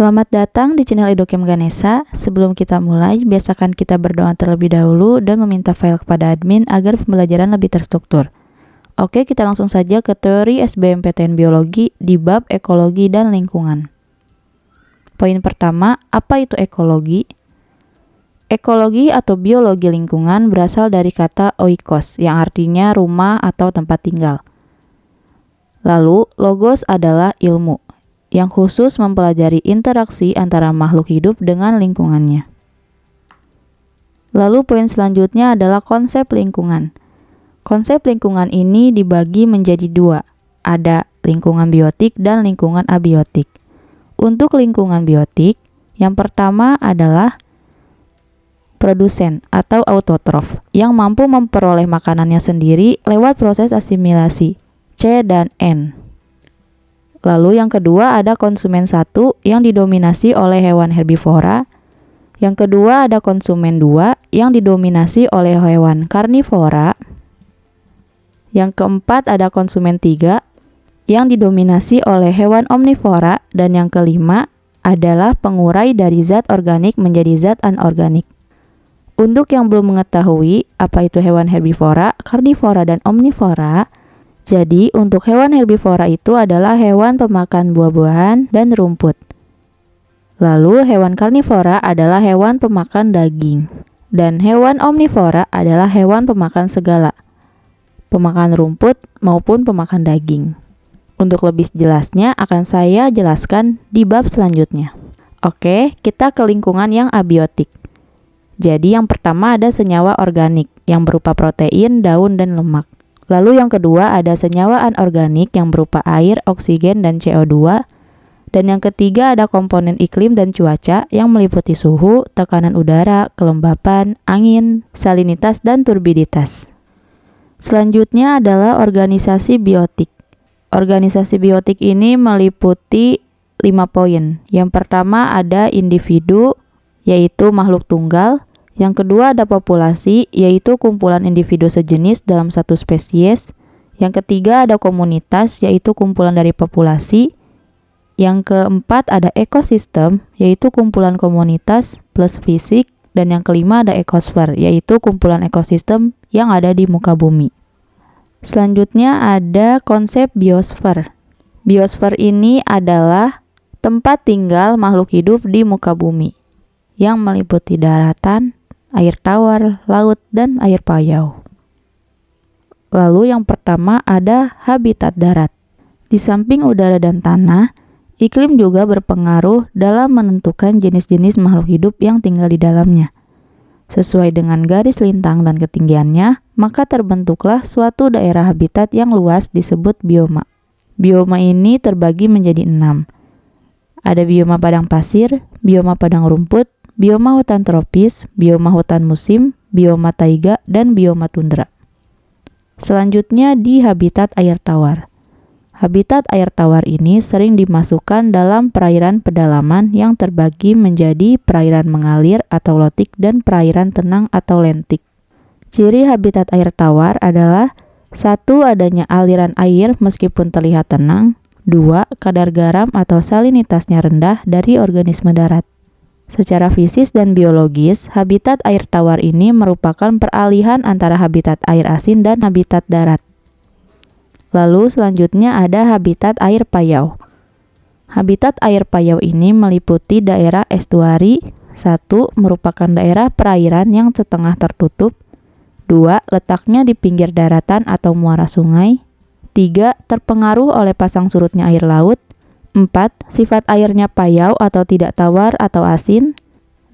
Selamat datang di channel Educam Ganesha. Sebelum kita mulai, biasakan kita berdoa terlebih dahulu dan meminta file kepada admin agar pembelajaran lebih terstruktur. Oke, kita langsung saja ke teori SBMPTN Biologi di bab ekologi dan lingkungan. Poin pertama, apa itu ekologi? Ekologi atau biologi lingkungan berasal dari kata oikos yang artinya rumah atau tempat tinggal. Lalu, logos adalah ilmu yang khusus mempelajari interaksi antara makhluk hidup dengan lingkungannya. Lalu poin selanjutnya adalah konsep lingkungan. Konsep lingkungan ini dibagi menjadi dua, ada lingkungan biotik dan lingkungan abiotik. Untuk lingkungan biotik, yang pertama adalah produsen atau autotrof yang mampu memperoleh makanannya sendiri lewat proses asimilasi, C dan N. Lalu yang kedua ada konsumen satu yang didominasi oleh hewan herbivora. Yang kedua ada konsumen dua yang didominasi oleh hewan karnivora. Yang keempat ada konsumen tiga yang didominasi oleh hewan omnivora. Dan yang kelima adalah pengurai dari zat organik menjadi zat anorganik. Untuk yang belum mengetahui apa itu hewan herbivora, karnivora, dan omnivora, jadi, untuk hewan herbivora itu adalah hewan pemakan buah-buahan dan rumput. Lalu, hewan karnivora adalah hewan pemakan daging. Dan hewan omnivora adalah hewan pemakan segala, pemakan rumput maupun pemakan daging. Untuk lebih jelasnya akan saya jelaskan di bab selanjutnya. Oke, kita ke lingkungan yang abiotik. Jadi, yang pertama ada senyawa organik yang berupa protein, daun, dan lemak. Lalu yang kedua ada senyawa anorganik yang berupa air, oksigen, dan CO2. Dan yang ketiga ada komponen iklim dan cuaca yang meliputi suhu, tekanan udara, kelembapan, angin, salinitas, dan turbiditas. Selanjutnya adalah organisasi biotik. Organisasi biotik ini meliputi 5 poin. Yang pertama ada individu, yaitu makhluk tunggal. Yang kedua ada populasi, yaitu kumpulan individu sejenis dalam satu spesies. Yang ketiga ada komunitas, yaitu kumpulan dari populasi. Yang keempat ada ekosistem, yaitu kumpulan komunitas plus fisik. Dan yang kelima ada ekosfer, yaitu kumpulan ekosistem yang ada di muka bumi. Selanjutnya ada konsep biosfer. Biosfer ini adalah tempat tinggal makhluk hidup di muka bumi yang meliputi daratan, air tawar, laut, dan air payau. Lalu yang pertama ada habitat darat. Di samping udara dan tanah, iklim juga berpengaruh dalam menentukan jenis-jenis makhluk hidup yang tinggal di dalamnya. Sesuai dengan garis lintang dan ketinggiannya, maka terbentuklah suatu daerah habitat yang luas disebut bioma. Bioma ini terbagi menjadi 6. Ada bioma padang pasir, bioma padang rumput, bioma hutan tropis, bioma hutan musim, bioma taiga, dan bioma tundra. Selanjutnya di habitat air tawar. Habitat air tawar ini sering dimasukkan dalam perairan pedalaman yang terbagi menjadi perairan mengalir atau lotik dan perairan tenang atau lentik. Ciri habitat air tawar adalah 1. Adanya aliran air meskipun terlihat tenang. 2. Kadar garam atau salinitasnya rendah dari organisme darat. Secara fisis dan biologis, habitat air tawar ini merupakan peralihan antara habitat air asin dan habitat darat. Lalu selanjutnya ada habitat air payau. Habitat air payau ini meliputi daerah estuari. 1. Merupakan daerah perairan yang setengah tertutup. 2. Letaknya di pinggir daratan atau muara sungai. 3. Terpengaruh oleh pasang surutnya air laut. 4. Sifat airnya payau atau tidak tawar atau asin.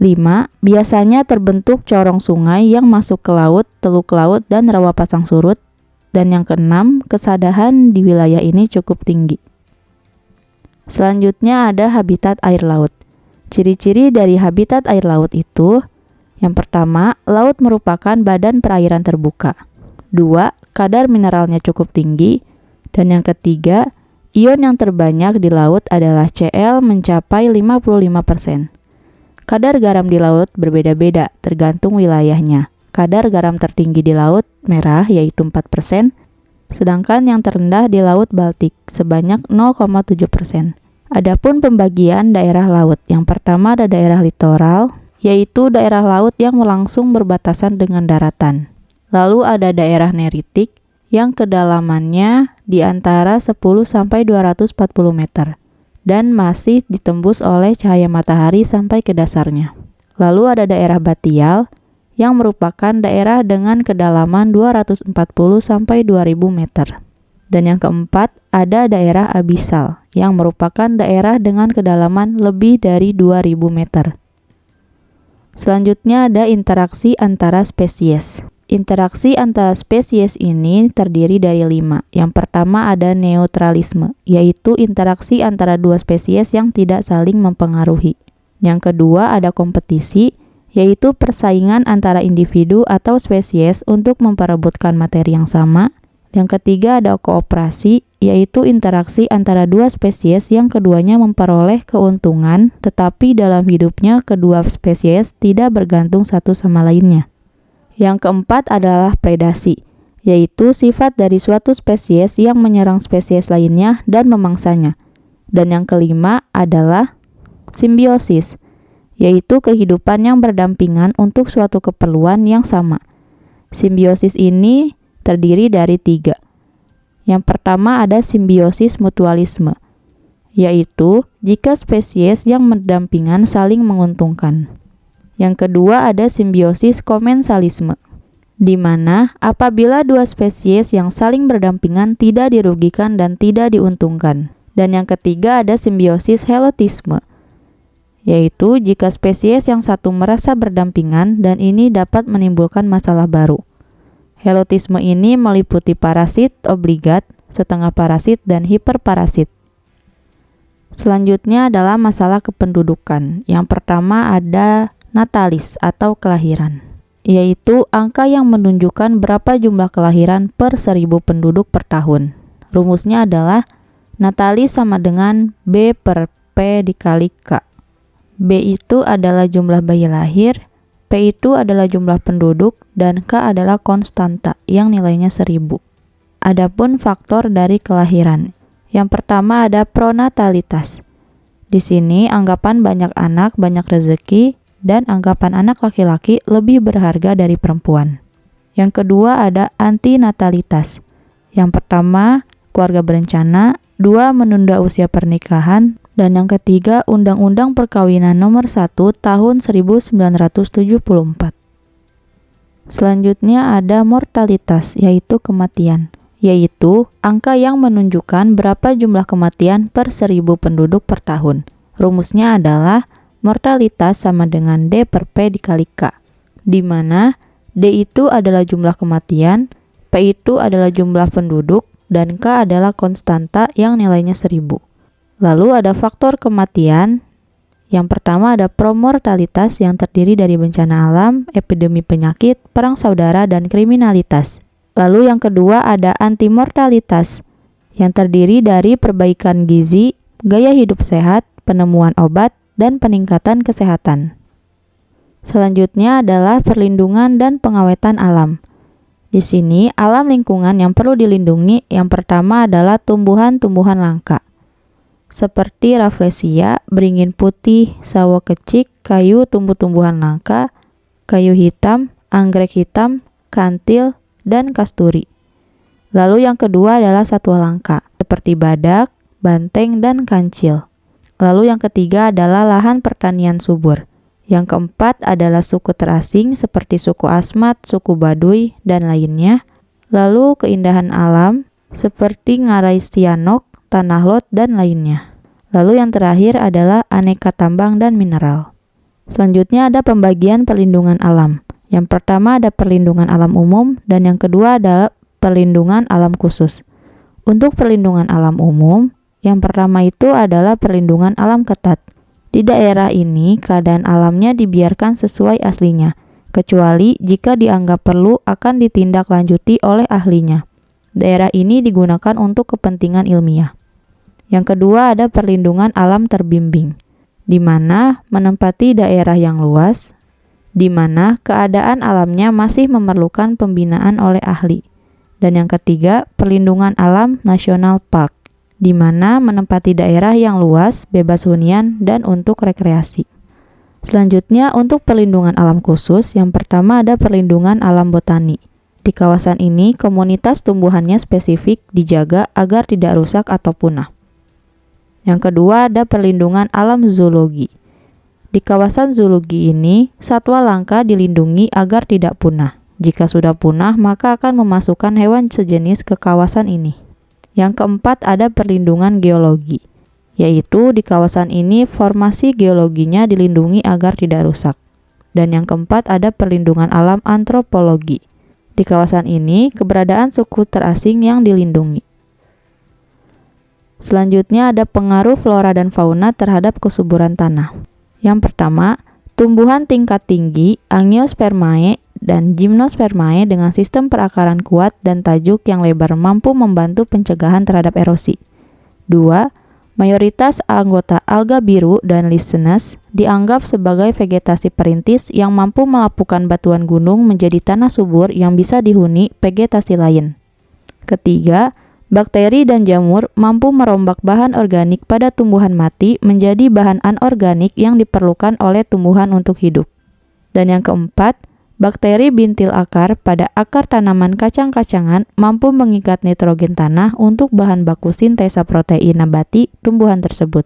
5. Biasanya terbentuk corong sungai yang masuk ke laut, teluk laut, dan rawa pasang surut. Dan yang keenam, kesadahan di wilayah ini cukup tinggi. Selanjutnya ada habitat air laut. Ciri-ciri dari habitat air laut itu, yang pertama, laut merupakan badan perairan terbuka. 2. Kadar mineralnya cukup tinggi. Dan yang ketiga, ion yang terbanyak di laut adalah Cl mencapai 55%. Kadar garam di laut berbeda-beda tergantung wilayahnya. Kadar garam tertinggi di laut merah yaitu 4%, sedangkan yang terendah di laut Baltik sebanyak 0,7%. Adapun pembagian daerah laut, yang pertama ada daerah littoral, yaitu daerah laut yang langsung berbatasan dengan daratan. Lalu ada daerah neritik, yang kedalamannya di antara 10 sampai 240 meter dan masih ditembus oleh cahaya matahari sampai ke dasarnya. Lalu ada daerah batial, yang merupakan daerah dengan kedalaman 240 sampai 2000 meter. Dan yang keempat, ada daerah abisal, yang merupakan daerah dengan kedalaman lebih dari 2000 meter. Selanjutnya ada interaksi antara spesies. Interaksi antara spesies ini terdiri dari 5. Yang pertama ada neutralisme, yaitu interaksi antara dua spesies yang tidak saling mempengaruhi. Yang kedua ada kompetisi, yaitu persaingan antara individu atau spesies untuk memperebutkan materi yang sama. Yang ketiga ada kooperasi, yaitu interaksi antara dua spesies yang keduanya memperoleh keuntungan, tetapi dalam hidupnya kedua spesies tidak bergantung satu sama lainnya. Yang keempat adalah predasi, yaitu sifat dari suatu spesies yang menyerang spesies lainnya dan memangsanya. Dan yang kelima adalah simbiosis, yaitu kehidupan yang berdampingan untuk suatu keperluan yang sama. Simbiosis ini terdiri dari 3. Yang pertama ada simbiosis mutualisme, yaitu jika spesies yang berdampingan saling menguntungkan. Yang kedua ada simbiosis komensalisme, di mana apabila dua spesies yang saling berdampingan tidak dirugikan dan tidak diuntungkan. Dan yang ketiga ada simbiosis helotisme, yaitu jika spesies yang satu merasa berdampingan dan ini dapat menimbulkan masalah baru. Helotisme ini meliputi parasit, obligat, setengah parasit, dan hiperparasit. Selanjutnya adalah masalah kependudukan. Yang pertama ada natalis atau kelahiran, yaitu angka yang menunjukkan berapa jumlah kelahiran per 1000 penduduk per tahun. Rumusnya adalah natalis sama dengan B per P dikali K. B itu adalah jumlah bayi lahir, P itu adalah jumlah penduduk, dan K adalah konstanta yang nilainya 1000. Adapun faktor dari kelahiran. Yang pertama ada pronatalitas. Di sini anggapan banyak anak, banyak rezeki, dan anggapan anak laki-laki lebih berharga dari perempuan. Yang kedua ada antinatalitas. Yang pertama, keluarga berencana. 2, menunda usia pernikahan. Dan yang ketiga, Undang-Undang Perkawinan Nomor 1 Tahun 1974. Selanjutnya ada mortalitas, yaitu kematian, yaitu angka yang menunjukkan berapa jumlah kematian per 1000 penduduk per tahun. Rumusnya adalah mortalitas sama dengan D per P dikali K, di mana D itu adalah jumlah kematian, P itu adalah jumlah penduduk, dan K adalah konstanta yang nilainya 1000. Lalu ada faktor kematian. Yang pertama ada promortalitas yang terdiri dari bencana alam, epidemi penyakit, perang saudara, dan kriminalitas. Lalu yang kedua ada antimortalitas yang terdiri dari perbaikan gizi, gaya hidup sehat, penemuan obat, dan peningkatan kesehatan. Selanjutnya adalah perlindungan dan pengawetan alam. Di sini, alam lingkungan yang perlu dilindungi yang pertama adalah tumbuhan-tumbuhan langka, seperti Rafflesia, beringin putih, sawo kecik, kayu tumbuh-tumbuhan langka, kayu hitam, anggrek hitam, kantil, dan kasturi. Lalu yang kedua adalah satwa langka, seperti badak, banteng, dan kancil. Lalu yang ketiga adalah lahan pertanian subur. Yang keempat adalah suku terasing seperti suku Asmat, suku Baduy, dan lainnya. Lalu keindahan alam seperti Ngarai Sianok, Tanah Lot, dan lainnya. Lalu yang terakhir adalah aneka tambang dan mineral. Selanjutnya ada pembagian perlindungan alam. Yang pertama ada perlindungan alam umum dan yang kedua adalah perlindungan alam khusus. Untuk perlindungan alam umum, yang pertama itu adalah perlindungan alam ketat. Di daerah ini, keadaan alamnya dibiarkan sesuai aslinya, kecuali jika dianggap perlu akan ditindaklanjuti oleh ahlinya. Daerah ini digunakan untuk kepentingan ilmiah. Yang kedua ada perlindungan alam terbimbing, di mana menempati daerah yang luas, di mana keadaan alamnya masih memerlukan pembinaan oleh ahli. Dan yang ketiga, perlindungan alam nasional park, di mana menempati daerah yang luas, bebas hunian, dan untuk rekreasi. Selanjutnya, untuk perlindungan alam khusus, yang pertama ada perlindungan alam botani. Di kawasan ini, komunitas tumbuhannya spesifik dijaga agar tidak rusak atau punah. Yang kedua ada perlindungan alam zoologi. Di kawasan zoologi ini, satwa langka dilindungi agar tidak punah. Jika sudah punah, maka akan memasukkan hewan sejenis ke kawasan ini. Yang keempat ada perlindungan geologi, yaitu di kawasan ini formasi geologinya dilindungi agar tidak rusak. Dan yang keempat ada perlindungan alam antropologi. Di kawasan ini, keberadaan suku terasing yang dilindungi. Selanjutnya ada pengaruh flora dan fauna terhadap kesuburan tanah. Yang pertama, tumbuhan tingkat tinggi, Angiospermae dan Gymnospermae dengan sistem perakaran kuat dan tajuk yang lebar mampu membantu pencegahan terhadap erosi. 2. Mayoritas anggota alga biru dan listenes dianggap sebagai vegetasi perintis yang mampu melapukan batuan gunung menjadi tanah subur yang bisa dihuni vegetasi lain. Ketiga, bakteri dan jamur mampu merombak bahan organik pada tumbuhan mati menjadi bahan anorganik yang diperlukan oleh tumbuhan untuk hidup. Dan yang keempat, bakteri bintil akar pada akar tanaman kacang-kacangan mampu mengikat nitrogen tanah untuk bahan baku sintesa protein nabati tumbuhan tersebut.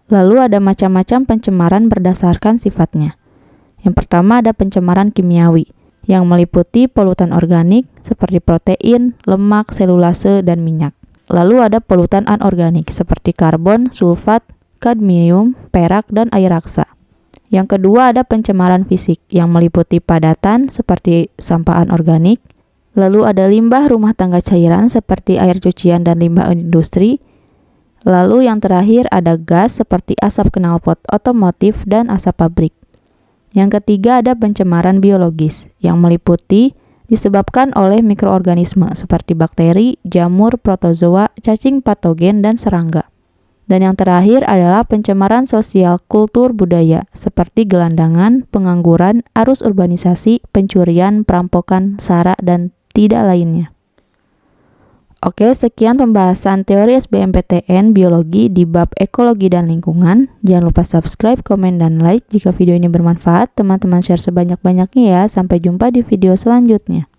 Lalu ada macam-macam pencemaran berdasarkan sifatnya. Yang pertama ada pencemaran kimiawi, yang meliputi polutan organik seperti protein, lemak, selulase, dan minyak. Lalu ada polutan anorganik seperti karbon, sulfat, kadmium, perak, dan air raksa. Yang kedua ada pencemaran fisik yang meliputi padatan seperti sampah anorganik. Lalu ada limbah rumah tangga cairan seperti air cucian dan limbah industri. Lalu yang terakhir ada gas seperti asap knalpot otomotif dan asap pabrik. Yang ketiga ada pencemaran biologis yang meliputi disebabkan oleh mikroorganisme seperti bakteri, jamur, protozoa, cacing patogen, dan serangga. Dan yang terakhir adalah pencemaran sosial kultur budaya seperti gelandangan, pengangguran, arus urbanisasi, pencurian, perampokan, sara, dan tidak lainnya. Oke, sekian pembahasan teori SBMPTN Biologi di bab ekologi dan lingkungan. Jangan lupa subscribe, komen, dan like jika video ini bermanfaat. Teman-teman share sebanyak-banyaknya ya. Sampai jumpa di video selanjutnya.